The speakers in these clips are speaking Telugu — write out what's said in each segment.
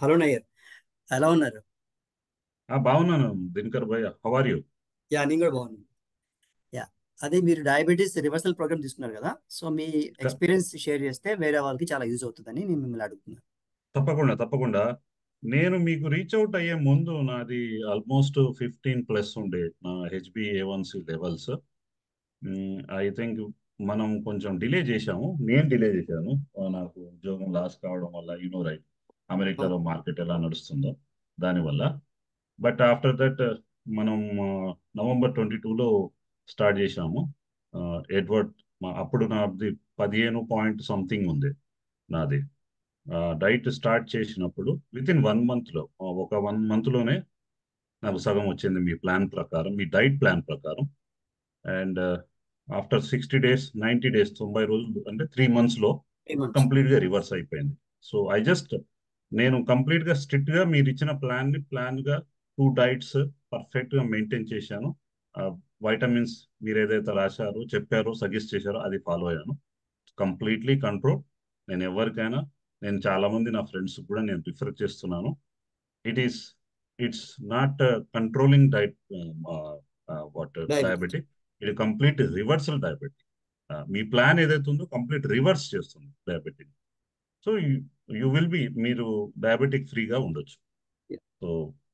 హలో నయ్యర్, ఎలా ఉన్నారు? బాగున్నాను దినకర్ భయ్య. How are you? యా, నేను కూడా బాగున్నాను. యా, అదే మీరు డయాబెటీస్ రివర్సల్ ప్రోగ్రామ్ తీసుకున్నారు కదా, సో మీ ఎక్స్పీరియన్స్ షేర్ చేస్తే వేరే వాళ్ళకి చాలా యూజ్ అవుతుందని నేను మిమ్మల్ని అడుగుతున్నాను. తప్పకుండా తప్పకుండా. నేను మీకు రీచ్ అవుట్ అయ్యే ముందు నాది ఆల్మోస్ట్ 15+ ఉండే నా HbA1c లెవెల్స్. ఐ థింక్ మనం కొంచెం డిలే చేశాము. నేను డిలే చేశాను. నాకు ఉద్యోగం లాస్ కావడం వల్ల రైట్, అవును. అమెరికాలో మార్కెట్ ఎలా నడుస్తుందో దానివల్ల. బట్ ఆఫ్టర్ దట్ మనం నవంబర్ 22లో స్టార్ట్ చేశాము. ఎడ్వర్డ్, అప్పుడు నాది 15 పాయింట్ సంథింగ్ ఉంది నాది. డైట్ స్టార్ట్ చేసినప్పుడు విత్ ఇన్ 1 మంత్లో, ఒక 1 మంత్లోనే నాకు సగం వచ్చింది మీ ప్లాన్ ప్రకారం, మీ డైట్ ప్లాన్ ప్రకారం. అండ్ ఆఫ్టర్ 60 డేస్, 90 డేస్, 90 రోజులు అంటే 3 మంత్స్లో 3 మంత్స్. కంప్లీట్గా రివర్స్ అయిపోయింది. సో నేను కంప్లీట్గా స్ట్రిక్ట్గా మీరు ఇచ్చిన ప్లాన్గా 2 డైట్స్ పర్ఫెక్ట్గా మెయింటైన్ చేశాను. వైటమిన్స్ మీరు ఏదైతే రాశారో, చెప్పారో, సజెస్ట్ చేశారో అది ఫాలో అయ్యాను. Completely control. నేను ఎవరికైనా, నేను చాలా మంది నా ఫ్రెండ్స్ కూడా నేను రిఫర్ చేస్తున్నాను. It is it's not controlling diet, what diabetes. Diabetic. ఇది కంప్లీట్ రివర్సల్ డయాబెటిక్. మీ ప్లాన్ ఏదైతే ఉందో కంప్లీట్ రివర్స్ చేస్తుంది diabetic. So you will be, మీరు డయాబెటిక్ ఫ్రీగా ఉండొచ్చు. So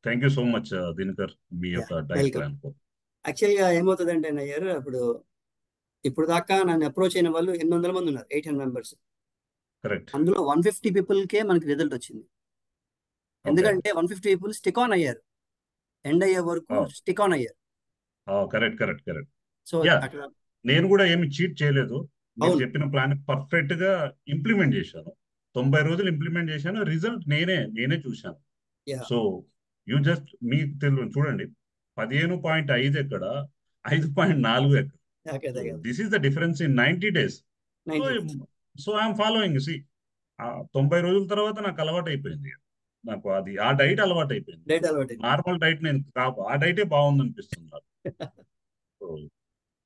thank you so much Dinakar, me yeah, యొక్క డైట్ వెల్కమ్. ప్లాన్ కోసం. యాక్చువల్గా ఏమవుతుందంటే నయ్యర్, ఇప్పుడు దాకా నన్ను అప్రోచ్ అయిన వాళ్ళు 800 మంది ఉన్నారు, 800 మెంబర్స్. కరెక్ట్. అందులో 150 పీపుల్కే మనకి రిజల్ట్ వచ్చింది. ఓకే. ఎందుకంటే 150 పీపుల్ స్టిక్ ఆన్ అయ్యారు, ఎండ్ అయ్యే వరకు స్టిక్ ఆన్ అయ్యారు. Correct correct correct. So yeah, అక్కడ. నేను కూడా ఏమి చీట్ చేయలేదు. మీరు అవును. చెప్పిన ప్లాన్ పర్ఫెక్ట్ గా ఇంప్లిమెంట్ చేశాను. 90 రోజులు ఇంప్లిమెంట్ చేశాను. రిజల్ట్ నేనే చూశాను. యా. సో యూ జస్ట్, మీకు తెలియదు చూడండి, 15.5 ఎక్కడ, 5.4 ఎక్కడ. కదా సో కదా. This is the difference in 90 days. So 90 days. So I'm following. 90 రోజుల తర్వాత నాకు అలవాటు అయిపోయింది. నాకు ఆ డైట్ అలవాటు అయిపోయింది. డైట్ అలవాటు. నార్మల్ డైట్ నేను ఆ డైటే బాగుంది అనిపిస్తుంది నాకు. So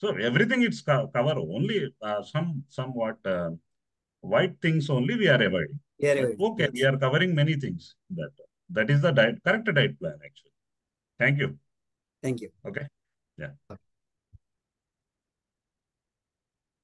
so everything its cover only somewhat white things only we are avoiding. But okay, we are covering many things. That is the correct diet plan actually. Thank you. Thank you. Okay. Yeah.